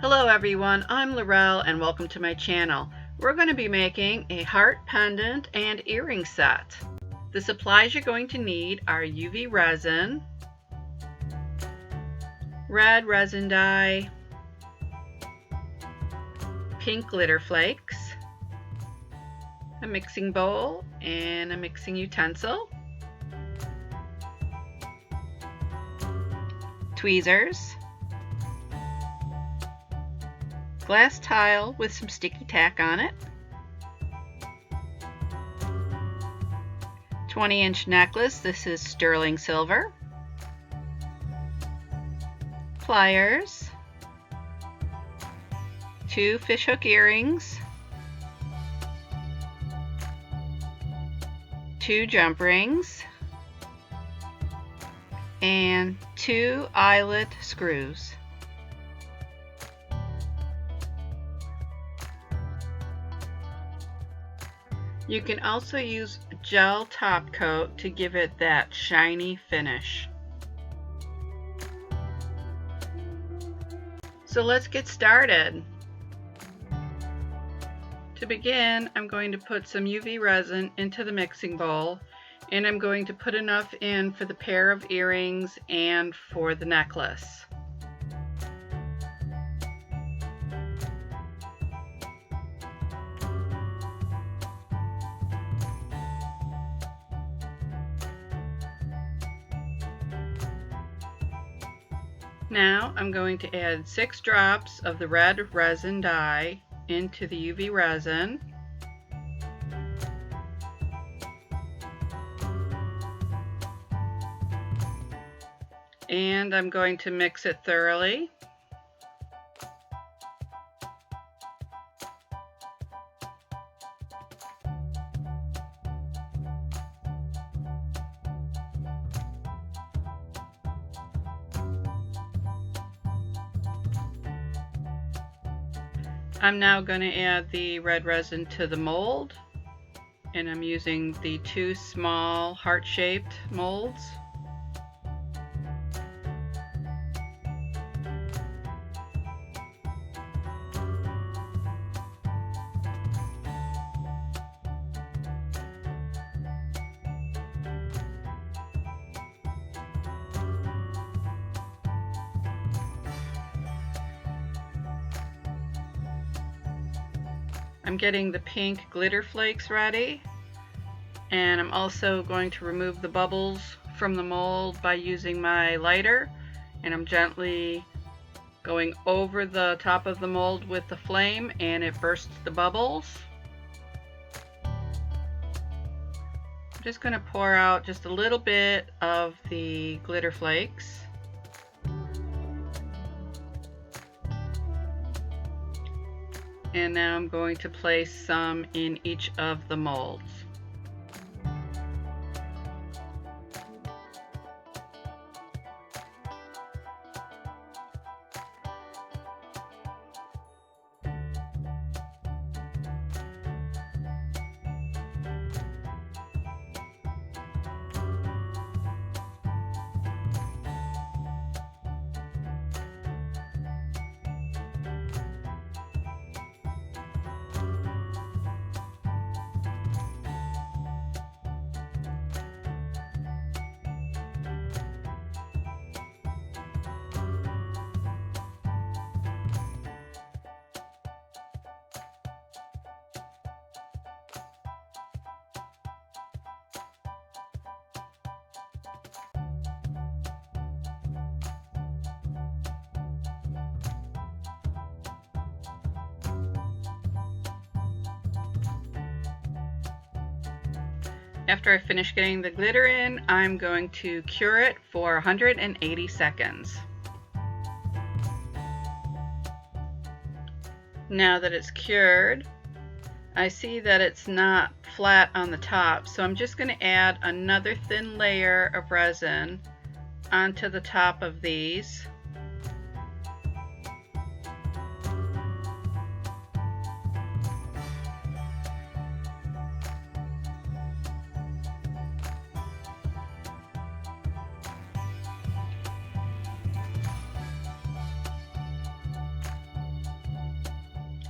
Hello everyone, I'm Laurel and welcome to my channel. We're going to be making a heart pendant and earring set. The supplies you're going to need are UV resin, red resin dye, pink glitter flakes, a mixing bowl and a mixing utensil, tweezers, glass tile with some sticky tack on it, 20-inch necklace, this is sterling silver, pliers, 2 fishhook earrings, 2 jump rings, and 2 eyelet screws. You can also use gel top coat to give it that shiny finish. So let's get started. To begin, I'm going to put some UV resin into the mixing bowl, and I'm going to put enough in for the pair of earrings and for the necklace. Now I'm going to add 6 drops of the red resin dye into the UV resin. And I'm going to mix it thoroughly. I'm now going to add the red resin to the mold, and I'm using the 2 small heart-shaped molds. I'm getting the pink glitter flakes ready, and I'm also going to remove the bubbles from the mold by using my lighter, and I'm gently going over the top of the mold with the flame, and it bursts the bubbles. I'm just going to pour out just a little bit of the glitter flakes. And now I'm going to place some in each of the molds. After I finish getting the glitter in, I'm going to cure it for 180 seconds. Now that it's cured, I see that it's not flat on the top, so I'm just going to add another thin layer of resin onto the top of these.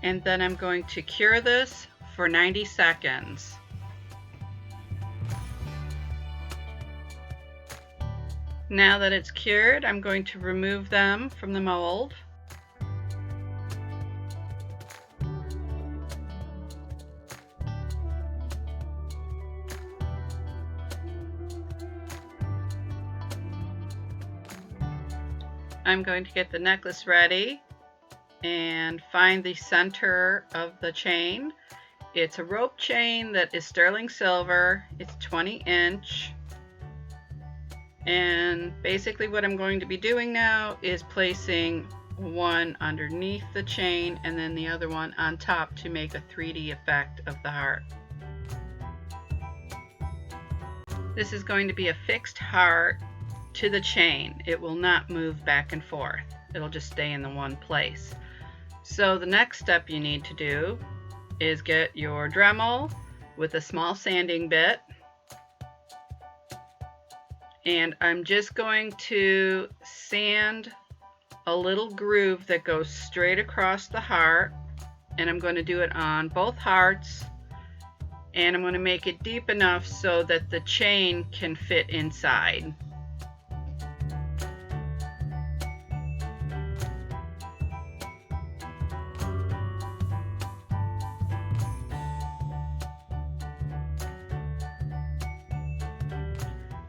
and then I'm going to cure this for 90 seconds. Now that it's cured, I'm going to remove them from the mold. I'm going to get the necklace ready and find the center of the chain. It's a rope chain that is sterling silver. It's 20-inch. And basically what I'm going to be doing now is placing one underneath the chain and then the other one on top to make a 3D effect of the heart. This is going to be a fixed heart to the chain. It will not move back and forth. It'll just stay in the one place. So the next step you need to do is get your Dremel with a small sanding bit, and I'm just going to sand a little groove that goes straight across the heart, and I'm going to do it on both hearts, and I'm going to make it deep enough so that the chain can fit inside.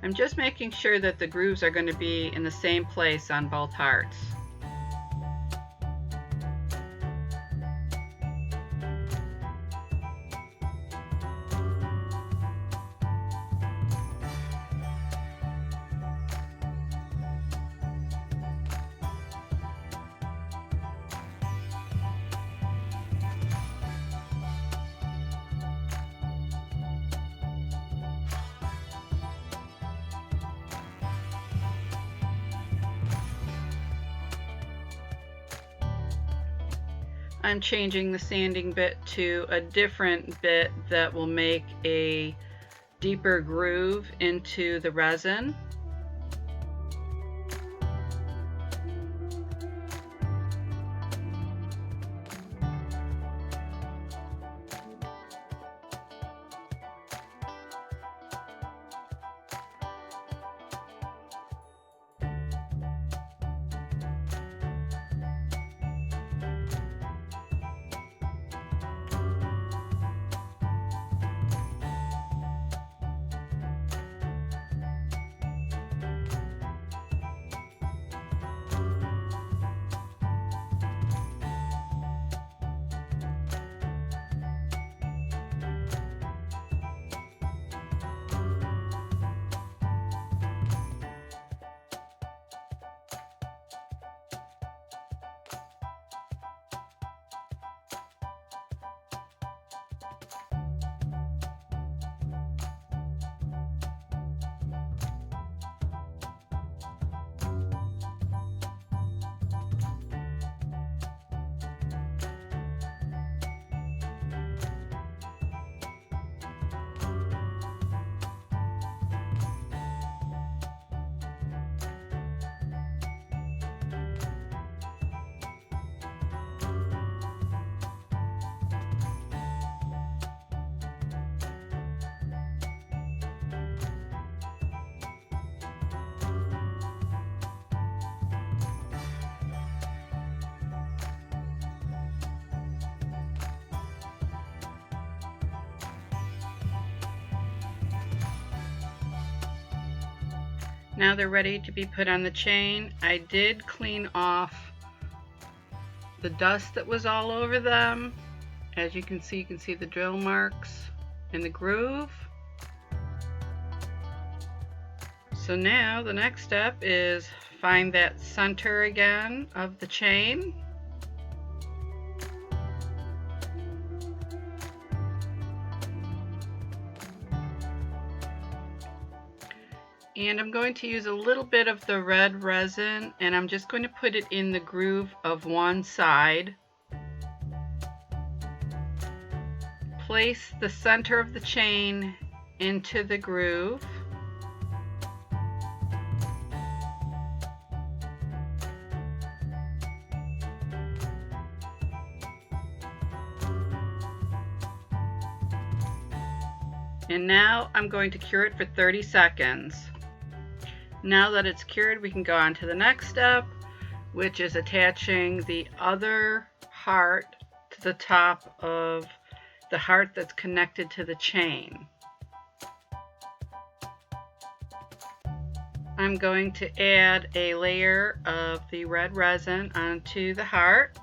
I'm just making sure that the grooves are going to be in the same place on both hearts. I'm changing the sanding bit to a different bit that will make a deeper groove into the resin. Now they're ready to be put on the chain. I did clean off the dust that was all over them. As you can see the drill marks in the groove. So now the next step is find that center again of the chain. And I'm going to use a little bit of the red resin, and I'm just going to put it in the groove of one side. Place the center of the chain into the groove. And now I'm going to cure it for 30 seconds. Now that it's cured, we can go on to the next step, which is attaching the other heart to the top of the heart that's connected to the chain. I'm going to add a layer of the red resin onto the heart.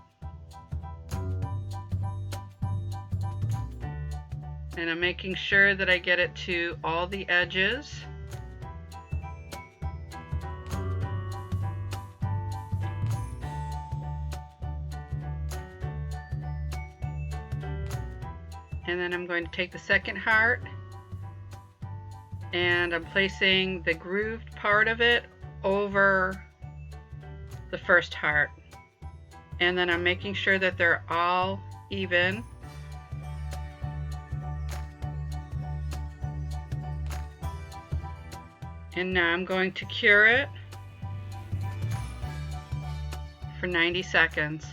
And I'm making sure that I get it to all the edges. And then I'm going to take the second heart and I'm placing the grooved part of it over the first heart. And then I'm making sure that they're all even. And now I'm going to cure it for 90 seconds.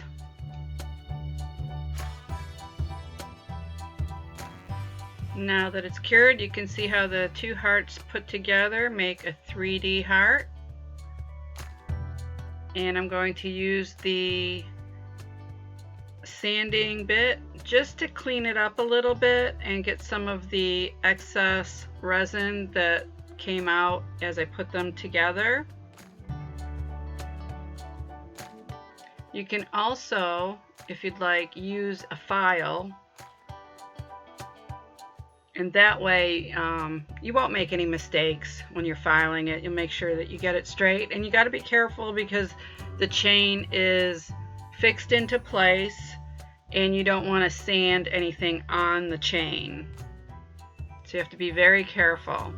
Now that it's cured, you can see how the two hearts put together make a 3D heart. And I'm going to use the sanding bit just to clean it up a little bit and get some of the excess resin that came out as I put them together. You can also, if you'd like, use a file, and that way you won't make any mistakes when you're filing it. You'll make sure that you get it straight, and you got to be careful because the chain is fixed into place and you don't want to sand anything on the chain, so you have to be very careful.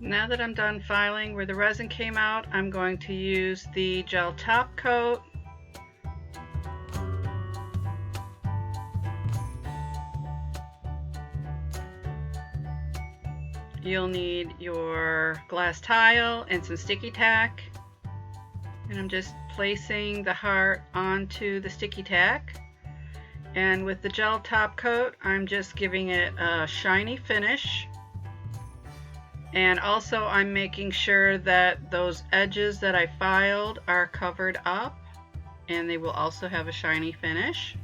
Now that I'm done filing where the resin came out, I'm going to use the gel top coat. You'll need your glass tile and some sticky tack. And I'm just placing the heart onto the sticky tack. And with the gel top coat, I'm just giving it a shiny finish. And also I'm making sure that those edges that I filed are covered up, and they will also have a shiny finish.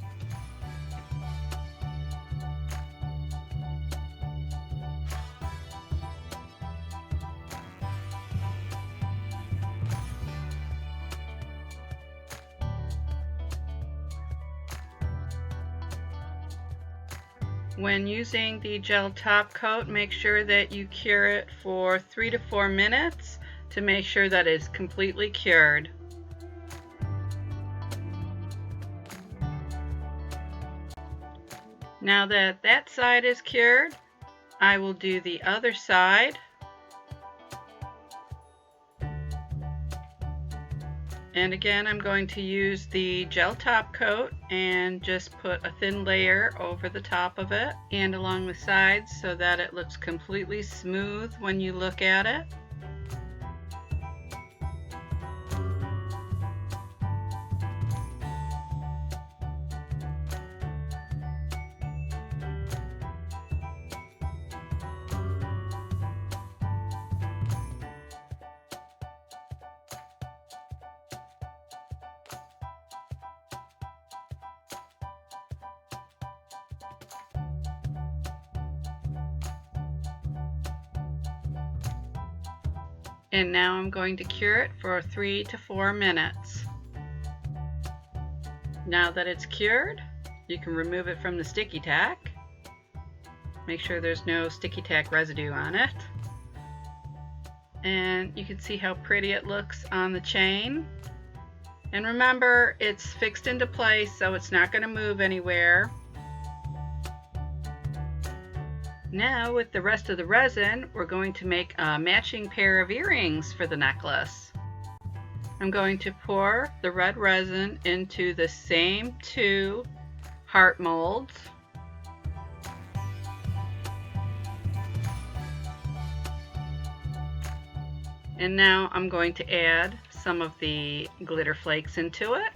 When using the gel top coat, make sure that you cure it for 3 to 4 minutes to make sure that it's completely cured. Now that that side is cured, I will do the other side. And again, I'm going to use the gel top coat and just put a thin layer over the top of it and along the sides so that it looks completely smooth when you look at it. And now I'm going to cure it for 3 to 4 minutes. Now that it's cured, you can remove it from the sticky tack. Make sure there's no sticky tack residue on it. And you can see how pretty it looks on the chain. And remember, it's fixed into place, so it's not going to move anywhere. Now with the rest of the resin, we're going to make a matching pair of earrings for the necklace. I'm going to pour the red resin into the same 2 heart molds. And now I'm going to add some of the glitter flakes into it.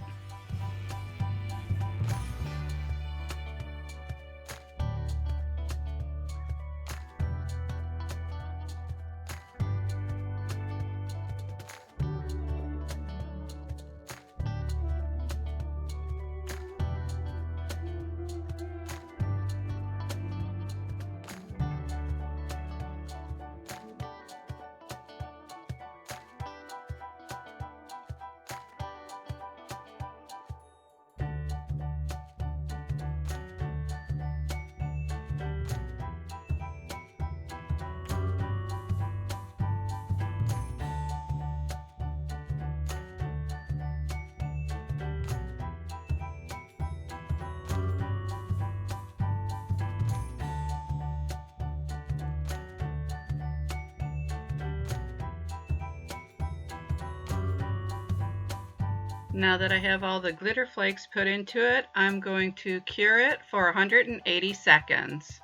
Now that I have all the glitter flakes put into it, I'm going to cure it for 180 seconds.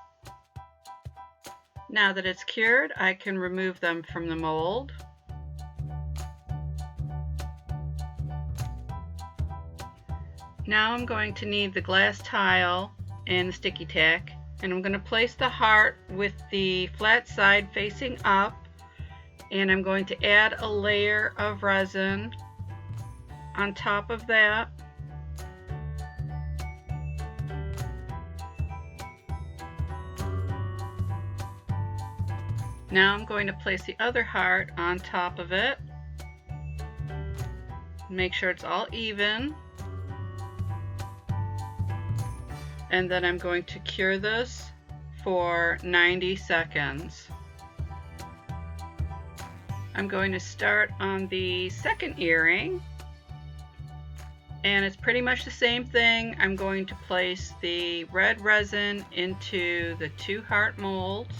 Now that it's cured, I can remove them from the mold. Now I'm going to need the glass tile and the sticky tack, and I'm going to place the heart with the flat side facing up, and I'm going to add a layer of resin on top of that. Now I'm going to place the other heart on top of it. Make sure it's all even. And then I'm going to cure this for 90 seconds. I'm going to start on the second earring. And it's pretty much the same thing. I'm going to place the red resin into the 2 heart molds.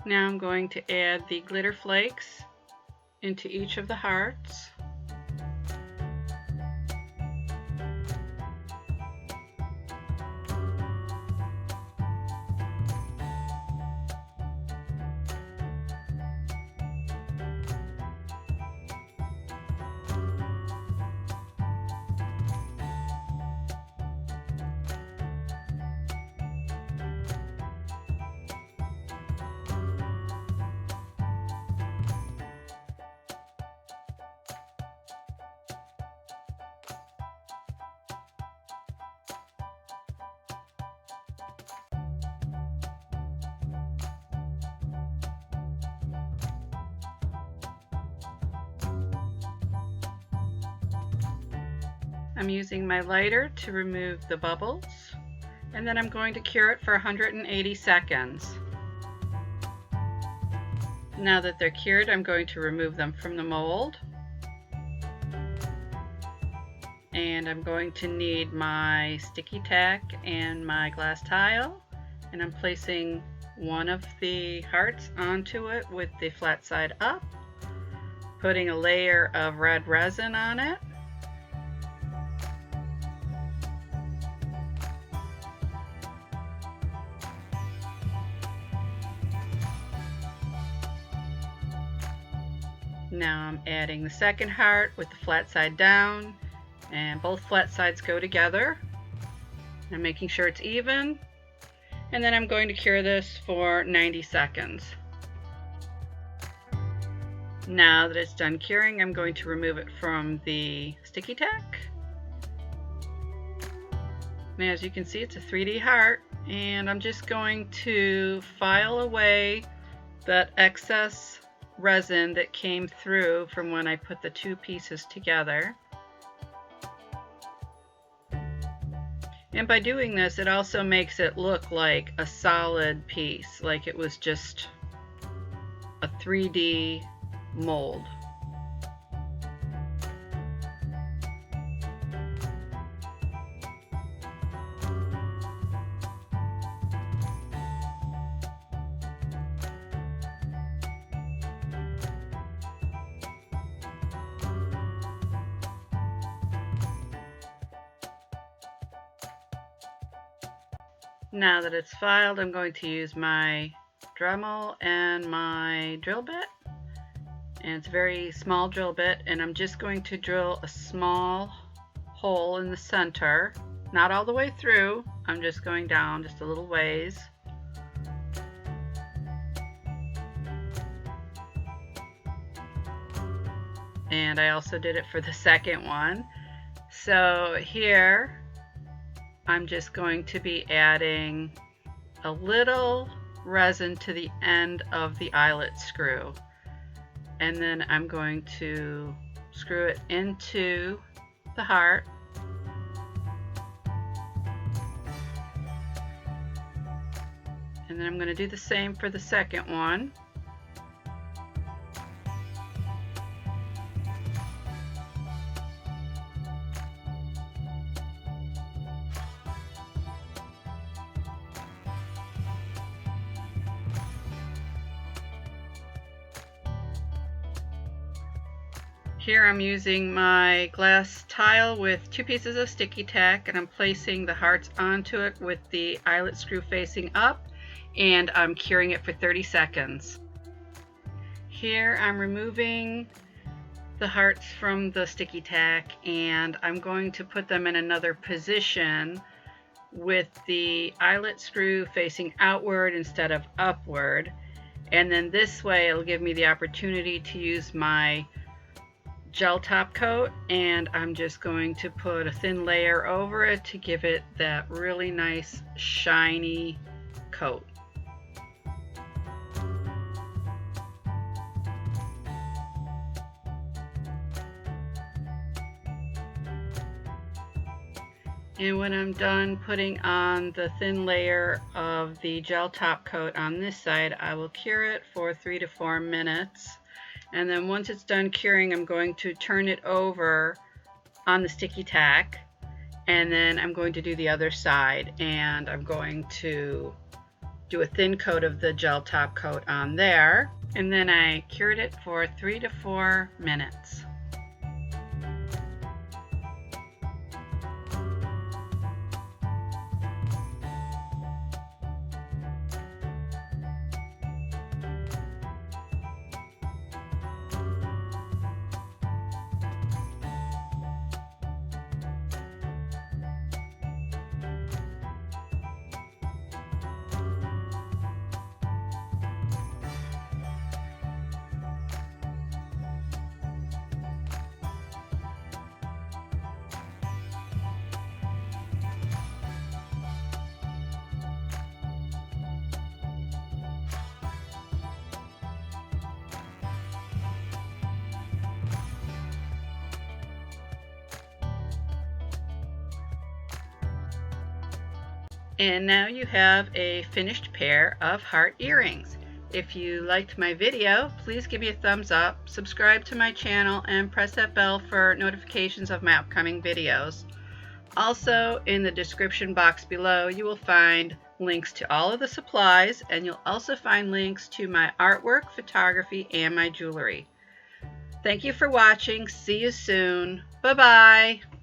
Now I'm going to add the glitter flakes into each of the hearts. I'm using my lighter to remove the bubbles, and then I'm going to cure it for 180 seconds. Now that they're cured, I'm going to remove them from the mold. And I'm going to need my sticky tack and my glass tile, and I'm placing one of the hearts onto it with the flat side up, putting a layer of red resin on it. Now I'm adding the second heart with the flat side down, and both flat sides go together. I'm making sure it's even, and then I'm going to cure this for 90 seconds. Now that it's done curing, I'm going to remove it from the sticky tack. And as you can see, it's a 3D heart, and I'm just going to file away that excess resin that came through from when I put the two pieces together. And by doing this, it also makes it look like a solid piece, like it was just a 3D mold. Now that it's filed, I'm going to use my Dremel and my drill bit. And it's a very small drill bit, and I'm just going to drill a small hole in the center. Not all the way through, I'm just going down just a little ways. And I also did it for the second one. So here, I'm just going to be adding a little resin to the end of the eyelet screw. And then I'm going to screw it into the heart. And then I'm going to do the same for the second one. Here I'm using my glass tile with two pieces of sticky tack, and I'm placing the hearts onto it with the eyelet screw facing up, and I'm curing it for 30 seconds. Here I'm removing the hearts from the sticky tack, and I'm going to put them in another position with the eyelet screw facing outward instead of upward, and then this way it'll give me the opportunity to use my gel top coat, and I'm just going to put a thin layer over it to give it that really nice shiny coat. And when I'm done putting on the thin layer of the gel top coat on this side, I will cure it for 3 to 4 minutes. And then once it's done curing, I'm going to turn it over on the sticky tack, and then I'm going to do the other side, and I'm going to do a thin coat of the gel top coat on there, and then I cured it for 3 to 4 minutes. And now you have a finished pair of heart earrings. If you liked my video, please give me a thumbs up, subscribe to my channel, and press that bell for notifications of my upcoming videos. Also, in the description box below, you will find links to all of the supplies, and you'll also find links to my artwork, photography, and my jewelry. Thank you for watching. See you soon. Bye-bye.